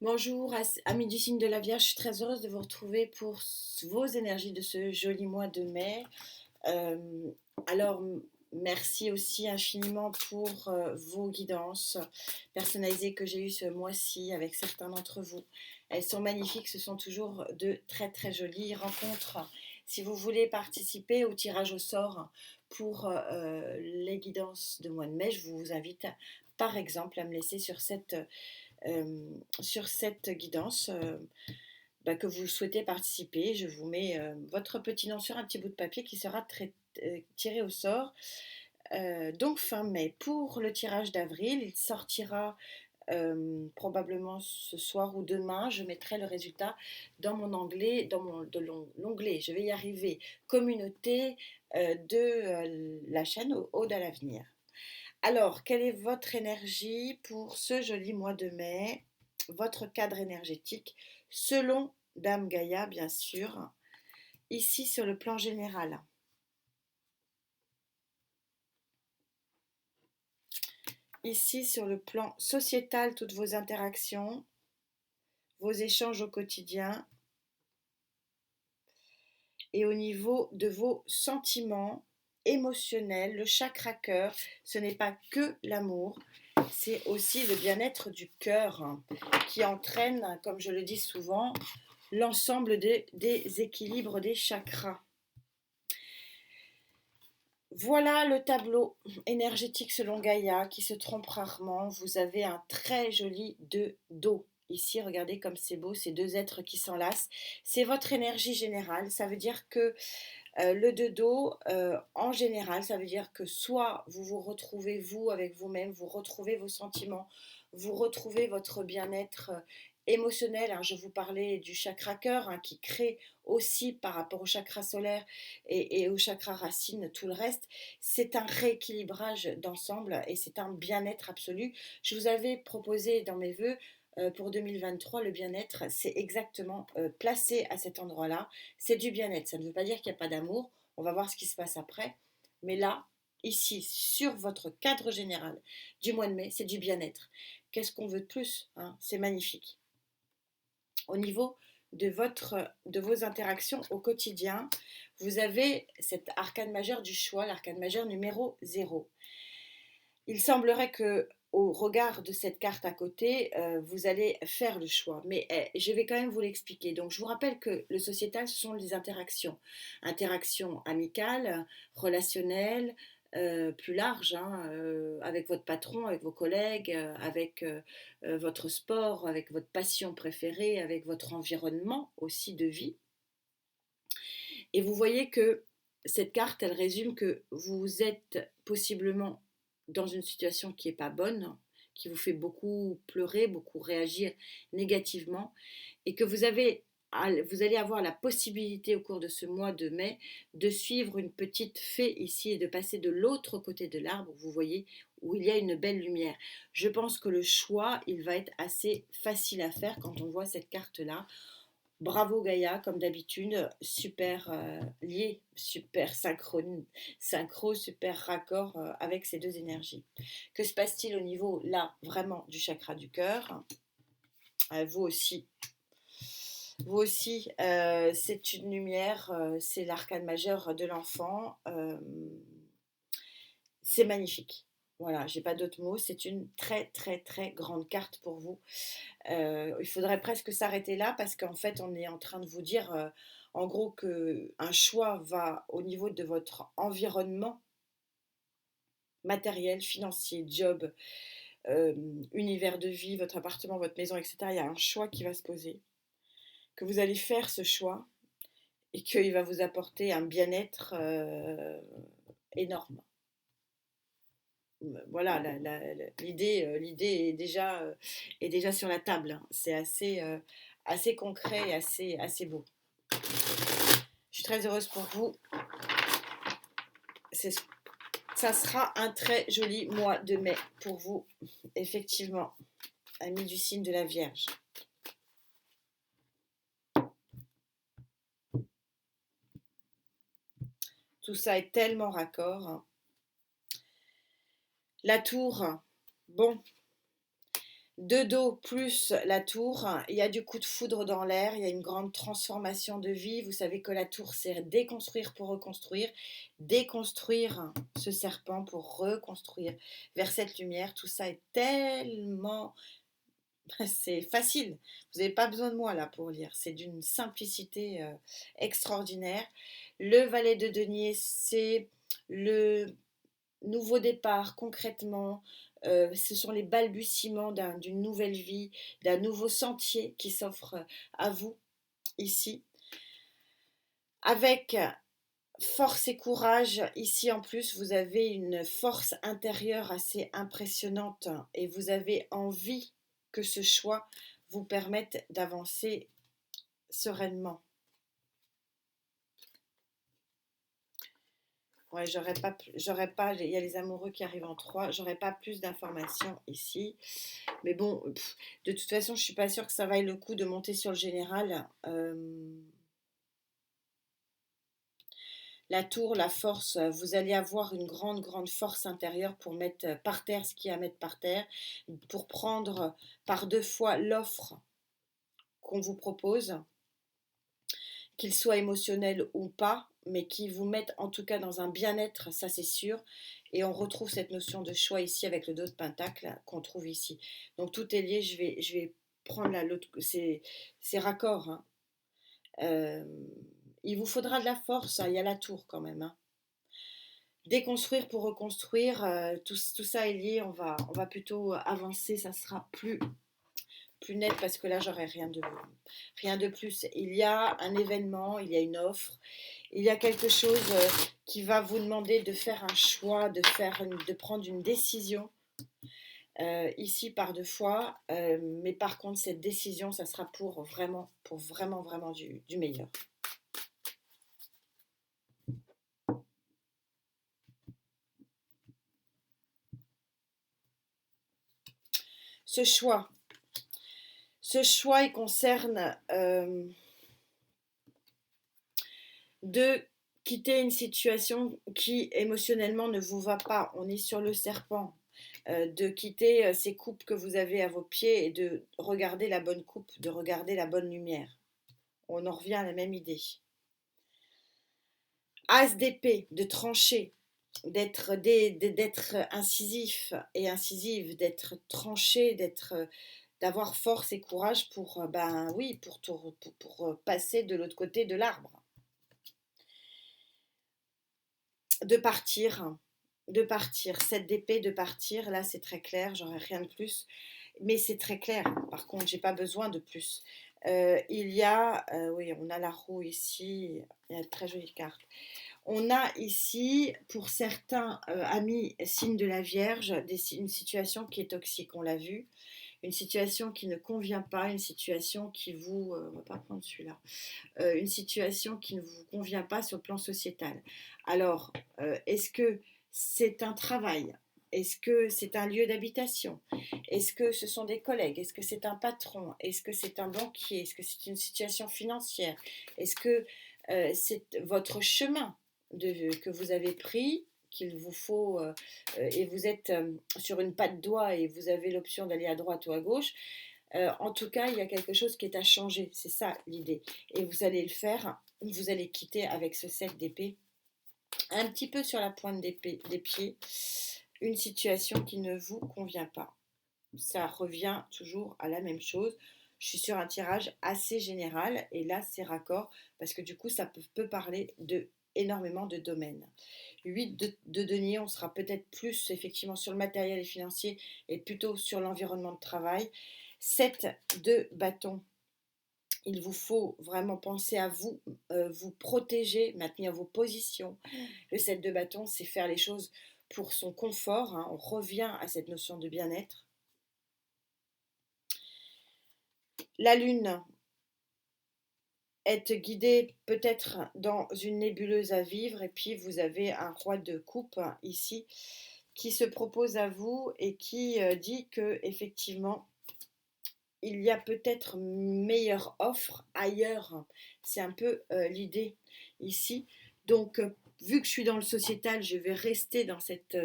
Bonjour, amis du signe de la Vierge, je suis très heureuse de vous retrouver pour vos énergies de ce joli mois de mai. Euh, alors, merci aussi infiniment pour vos guidances personnalisées que j'ai eues ce mois-ci avec certains d'entre vous. Elles sont magnifiques, ce sont toujours de très très jolies rencontres. Si vous voulez participer au tirage au sort pour les guidances de mois de mai, je vous invite par exemple à me laisser sur cette guidance que vous souhaitez participer. Je vous mets votre petit nom sur un petit bout de papier qui sera tiré au sort. Donc fin mai. Pour le tirage d'avril, il sortira probablement ce soir ou demain. Je mettrai le résultat dans mon onglet, l'onglet, je vais y arriver, communauté de la chaîne Aude à l'avenir. Alors, quelle est votre énergie pour ce joli mois de mai? Votre cadre énergétique, selon Dame Gaïa, bien sûr, ici sur le plan général. Ici sur le plan sociétal, toutes vos interactions, vos échanges au quotidien et au niveau de vos sentiments émotionnels, le chakra cœur, ce n'est pas que l'amour, c'est aussi le bien-être du cœur qui entraîne, comme je le dis souvent, l'ensemble des équilibres des chakras. Voilà le tableau énergétique selon Gaïa qui se trompe rarement. Vous avez un très joli 2 d'eau. Ici, regardez comme c'est beau, ces deux êtres qui s'enlacent. C'est votre énergie générale. Ça veut dire que le 2 d'eau, en général, ça veut dire que soit vous vous retrouvez vous avec vous-même, vous retrouvez vos sentiments, vous retrouvez votre bien-être émotionnel. Je vous parlais du chakra cœur qui crée aussi par rapport au chakra solaire et au chakra racine tout le reste. C'est un rééquilibrage d'ensemble et c'est un bien-être absolu. Je vous avais proposé dans mes vœux pour 2023, le bien-être, c'est exactement placé à cet endroit-là. C'est du bien-être. Ça ne veut pas dire qu'il n'y a pas d'amour. On va voir ce qui se passe après. Mais là, ici, sur votre cadre général du mois de mai, c'est du bien-être. Qu'est-ce qu'on veut de plus, hein? C'est magnifique. Au niveau de vos interactions au quotidien, vous avez cet arcane majeur du choix, l'arcane majeur numéro 0. Il semblerait que au regard de cette carte à côté, vous allez faire le choix. Mais je vais quand même vous l'expliquer. Donc, je vous rappelle que le sociétal, ce sont les interactions. Interactions amicales, relationnelles, plus larges, avec votre patron, avec vos collègues, avec votre sport, avec votre passion préférée, avec votre environnement aussi de vie. Et vous voyez que cette carte, elle résume que vous êtes possiblement dans une situation qui n'est pas bonne, qui vous fait beaucoup pleurer, beaucoup réagir négativement, et que vous allez avoir la possibilité au cours de ce mois de mai de suivre une petite fée ici et de passer de l'autre côté de l'arbre, vous voyez, où il y a une belle lumière. Je pense que le choix, il va être assez facile à faire quand on voit cette carte-là. Bravo Gaïa, comme d'habitude, super lié, super synchro, super raccord avec ces deux énergies. Que se passe-t-il au niveau, là, vraiment du chakra du cœur? Vous aussi, c'est une lumière, c'est l'arcane majeur de l'enfant. C'est magnifique. Voilà, j'ai pas d'autres mots. C'est une très très très grande carte pour vous. Il faudrait presque s'arrêter là parce qu'en fait, on est en train de vous dire, en gros, qu'un choix va au niveau de votre environnement matériel, financier, job, euh, univers de vie, votre appartement, votre maison, etc. Il y a un choix qui va se poser, que vous allez faire ce choix et qu'il va vous apporter un bien-être énorme. Voilà, l'idée est déjà sur la table. C'est assez concret et assez beau. Je suis très heureuse pour vous. Ça sera un très joli mois de mai pour vous, effectivement, amis du signe de la Vierge. Tout ça est tellement raccord. La tour, bon, 2 dos plus la tour, il y a du coup de foudre dans l'air, il y a une grande transformation de vie. Vous savez que la tour, c'est déconstruire pour reconstruire, déconstruire ce serpent pour reconstruire vers cette lumière. Tout ça est tellement... C'est facile, vous n'avez pas besoin de moi là pour lire, c'est d'une simplicité extraordinaire. Le valet de denier, c'est le nouveau départ concrètement, ce sont les balbutiements d'une nouvelle vie, d'un nouveau sentier qui s'offre à vous ici. Avec force et courage, ici en plus, vous avez une force intérieure assez impressionnante et vous avez envie que ce choix vous permette d'avancer sereinement. Ouais, il y a les amoureux qui arrivent en 3, j'aurais pas plus d'informations ici. Mais bon, de toute façon, je suis pas sûre que ça vaille le coup de monter sur le général. La tour, la force, vous allez avoir une grande, grande force intérieure pour mettre par terre ce qu'il y a à mettre par terre, pour prendre par 2 fois l'offre qu'on vous propose, qu'il soit émotionnel ou pas, mais qui vous mette en tout cas dans un bien-être, ça c'est sûr. Et on retrouve cette notion de choix ici avec le dos de pentacle qu'on trouve ici. Donc tout est lié, je vais prendre l'autre, c'est raccord. Hein. Euh, il vous faudra de la force, hein, il y a la tour quand même. Hein. Déconstruire pour reconstruire, tout ça est lié, on va plutôt avancer, ça sera plus net parce que là j'aurai rien de plus. Il y a un événement, il y a une offre, il y a quelque chose qui va vous demander de faire un choix, de prendre une décision ici par 2 fois, mais par contre cette décision ça sera pour vraiment du meilleur. Ce choix il concerne de quitter une situation qui émotionnellement ne vous va pas. On est sur le serpent. De quitter ces coupes que vous avez à vos pieds et de regarder la bonne coupe, de regarder la bonne lumière. On en revient à la même idée. As d'épée, de trancher, d'être incisif et incisive, d'être tranché, d'avoir force et courage pour passer de l'autre côté de l'arbre. De partir, 7 d'épée, de partir, là c'est très clair, j'aurais rien de plus, mais c'est très clair, par contre j'ai pas besoin de plus. Il y a, oui on a la roue ici, il y a une très jolie carte. On a ici, pour certains amis signes de la Vierge, une situation qui est toxique, on l'a vu, une situation qui ne convient pas, une situation qui vous... on va pas prendre celui-là. Une situation qui ne vous convient pas sur le plan sociétal. Alors, est-ce que c'est un travail? Est-ce que c'est un lieu d'habitation? Est-ce que ce sont des collègues? Est-ce que c'est un patron? Est-ce que c'est un banquier? Est-ce que c'est une situation financière? Est-ce que c'est votre chemin que vous avez pris, qu'il vous faut, et vous êtes sur une patte doigt et vous avez l'option d'aller à droite ou à gauche? En tout cas, il y a quelque chose qui est à changer, c'est ça l'idée. Et vous allez le faire, vous allez quitter avec ce 7 d'épée, un petit peu sur la pointe des pieds, une situation qui ne vous convient pas. Ça revient toujours à la même chose. Je suis sur un tirage assez général et là c'est raccord parce que du coup ça peut parler de énormément de domaines. 8 de denier, on sera peut-être plus effectivement sur le matériel et financier et plutôt sur l'environnement de travail. 7 de bâton, il vous faut vraiment penser à vous, vous protéger, maintenir vos positions. Le 7 de bâton, c'est faire les choses pour son confort, hein. On revient à cette notion de bien-être. La lune, être guidé peut-être dans une nébuleuse à vivre, et puis vous avez un roi de coupe ici qui se propose à vous et qui dit que effectivement il y a peut-être une meilleure offre ailleurs. C'est un peu l'idée ici. Donc vu que je suis dans le sociétal, je vais rester dans cette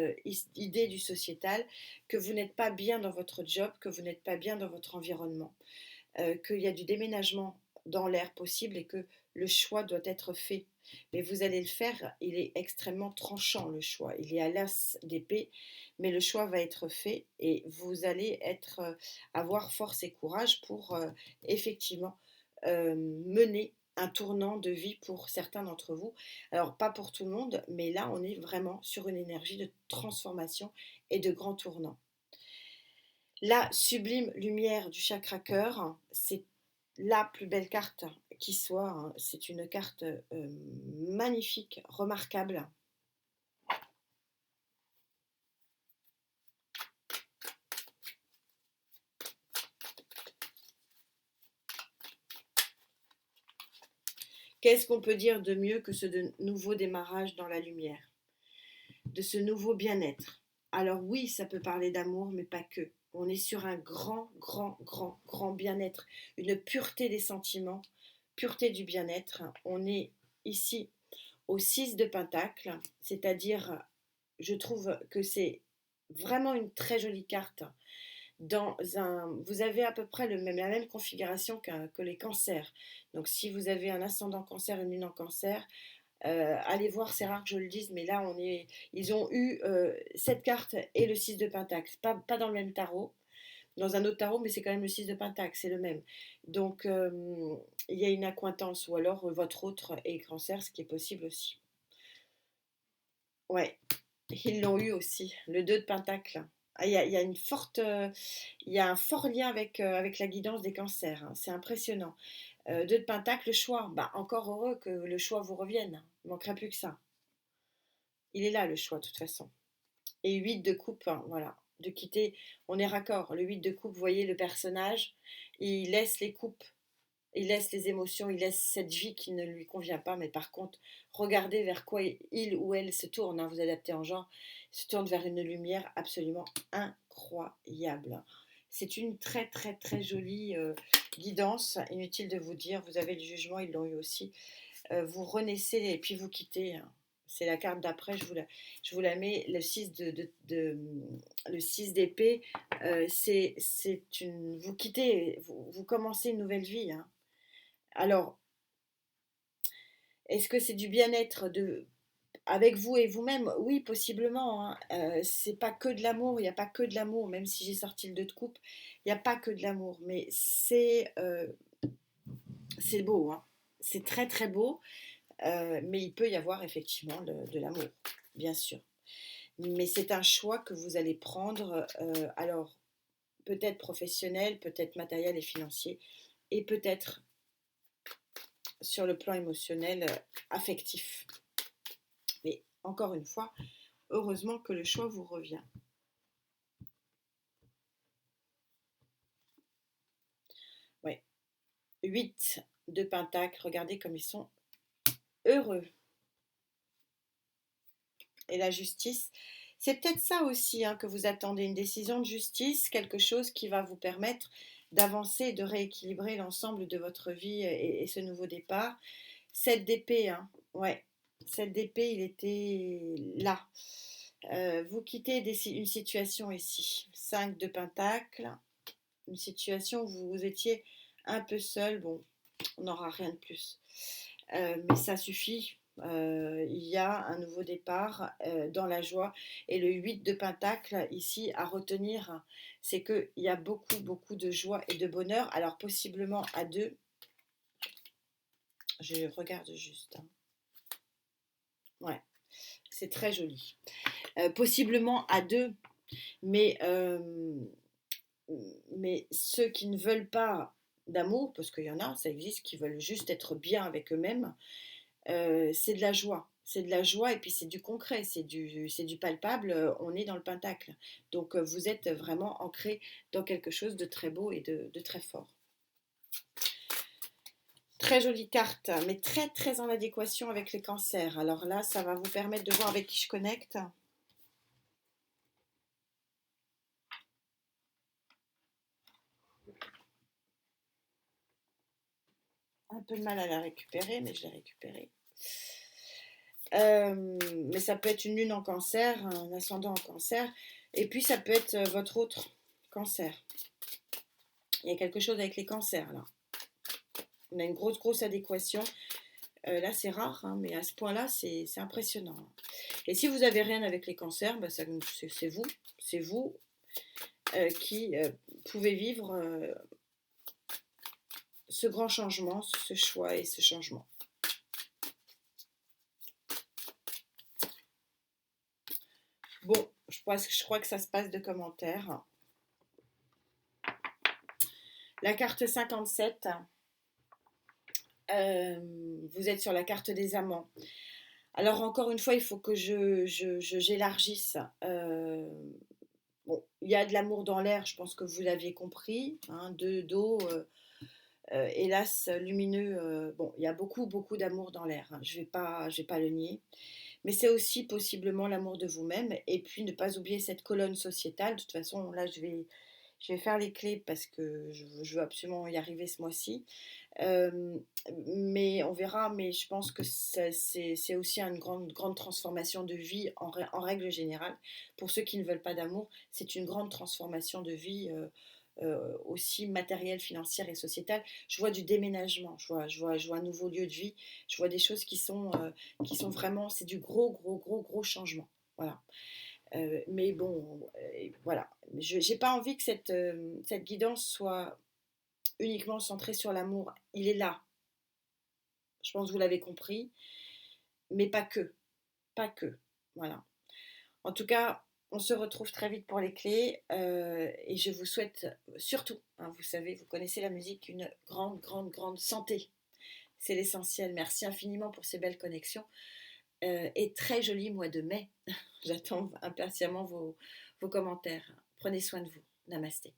idée du sociétal, que vous n'êtes pas bien dans votre job, que vous n'êtes pas bien dans votre environnement, qu'il y a du déménagement dans l'air possible et que le choix doit être fait. Mais vous allez le faire, il est extrêmement tranchant le choix, il est à l'as d'épée, mais le choix va être fait et vous allez avoir force et courage pour effectivement mener un tournant de vie pour certains d'entre vous. Alors pas pour tout le monde, mais là on est vraiment sur une énergie de transformation et de grand tournant. La sublime lumière du chakra cœur, c'est la plus belle carte qui soit, hein. C'est une carte magnifique, remarquable. Qu'est-ce qu'on peut dire de mieux que ce nouveau démarrage dans la lumière, de ce nouveau bien-être? Alors oui, ça peut parler d'amour, mais pas que. On est sur un grand, grand, grand, grand bien-être, une pureté des sentiments, pureté du bien-être. On est ici au 6 de Pentacle, c'est-à-dire, je trouve que c'est vraiment une très jolie carte. Vous avez à peu près la même configuration que les cancers. Donc si vous avez un ascendant cancer et une lune en cancer, allez voir, c'est rare que je le dise, mais là ils ont eu cette carte et le 6 de Pentacle. Pas dans le même tarot, dans un autre tarot, mais c'est quand même le 6 de Pentacle, c'est le même. Donc il y a une accointance, ou alors votre autre est cancer, ce qui est possible aussi. Ouais, ils l'ont eu aussi, le 2 de Pentacle. Ah, il y a il y a un fort lien avec la guidance des cancers, hein. C'est impressionnant. 2 de Pentacle, le choix. Bah, encore heureux que le choix vous revienne. Il ne manquerait plus que ça. Il est là, le choix, de toute façon. Et 8 de coupe, hein, voilà. De quitter, on est raccord. Le 8 de coupe, vous voyez le personnage, il laisse les coupes, il laisse les émotions, il laisse cette vie qui ne lui convient pas, mais par contre, regardez vers quoi il ou elle se tourne, hein, vous adaptez en genre, se tourne vers une lumière absolument incroyable. C'est une très très très jolie guidance, inutile de vous dire, vous avez le jugement, ils l'ont eu aussi. Vous renaissez et puis vous quittez, hein. C'est la carte d'après, je vous la mets, le 6 le 6 d'épée, vous quittez, vous commencez une nouvelle vie, hein. Alors, est-ce que c'est du bien-être avec vous et vous-même? Oui, possiblement, hein. C'est pas que de l'amour, il n'y a pas que de l'amour, même si j'ai sorti le 2 de coupe, il n'y a pas que de l'amour, mais c'est beau, hein. C'est très très beau, mais il peut y avoir effectivement de l'amour, bien sûr. Mais c'est un choix que vous allez prendre, alors peut-être professionnel, peut-être matériel et financier, et peut-être sur le plan émotionnel, affectif. Mais encore une fois, heureusement que le choix vous revient. Ouais. 8 de Pentacle, regardez comme ils sont heureux. Et la justice, c'est peut-être ça aussi, hein, que vous attendez, une décision de justice, quelque chose qui va vous permettre d'avancer, de rééquilibrer l'ensemble de votre vie et ce nouveau départ. 7 d'épée, hein, ouais. 7 d'épée, il était là. Vous quittez une situation ici. 5 de Pentacle, une situation où vous étiez un peu seul. Bon, on n'aura rien de plus. Mais ça suffit. Il y a un nouveau départ dans la joie. Et le 8 de Pentacle, ici, à retenir, c'est qu'il y a beaucoup, beaucoup de joie et de bonheur. Alors, possiblement à deux. Je regarde juste, hein. Ouais, c'est très joli. Possiblement à deux, mais, mais ceux qui ne veulent pas d'amour, parce qu'il y en a, ça existe, qui veulent juste être bien avec eux-mêmes, c'est de la joie. C'est de la joie et puis c'est du concret, c'est du palpable, on est dans le pentacle. Donc vous êtes vraiment ancré dans quelque chose de très beau et de très fort. Très jolie carte, mais très très en adéquation avec les cancers. Alors là, ça va vous permettre de voir avec qui je connecte. Un peu de mal à la récupérer, mais je l'ai récupérée. Mais ça peut être une lune en cancer, un ascendant en cancer, et puis ça peut être votre autre cancer. Il y a quelque chose avec les cancers là. On a une grosse adéquation. Là, c'est rare, hein, mais à ce point-là, c'est impressionnant. Et si vous n'avez rien avec les cancers, bah, c'est vous. C'est vous qui pouvez vivre ce grand changement, ce choix et ce changement. Bon, je crois que ça se passe de commentaires. La carte 57, vous êtes sur la carte des amants. Alors encore une fois, il faut que j'élargisse. Bon, il y a de l'amour dans l'air, je pense que vous l'aviez compris. Hein, d'eau, hélas, lumineux. Bon, il y a beaucoup d'amour dans l'air. Hein, je vais pas le nier. Mais c'est aussi possiblement l'amour de vous-même. Et puis ne pas oublier cette colonne sociétale. De toute façon, là, je vais faire les clés parce que je veux absolument y arriver ce mois-ci. Euh, mais on verra, mais je pense que c'est aussi une grande transformation de vie en règle générale. Pour ceux qui ne veulent pas d'amour, c'est une grande transformation de vie aussi matérielle, financière et sociétale. Je vois du déménagement, je vois un nouveau lieu de vie, je vois des choses qui sont vraiment, c'est du gros changement. Voilà. Mais bon, voilà. Je n'ai pas envie que cette guidance soit uniquement centrée sur l'amour. Il est là. Je pense que vous l'avez compris. Mais pas que. Pas que. Voilà. En tout cas, on se retrouve très vite pour les clés. Et je vous souhaite surtout, hein, vous savez, vous connaissez la musique, une grande santé. C'est l'essentiel. Merci infiniment pour ces belles connexions. Et très joli mois de mai. J'attends impatiemment vos commentaires. Prenez soin de vous. Namasté.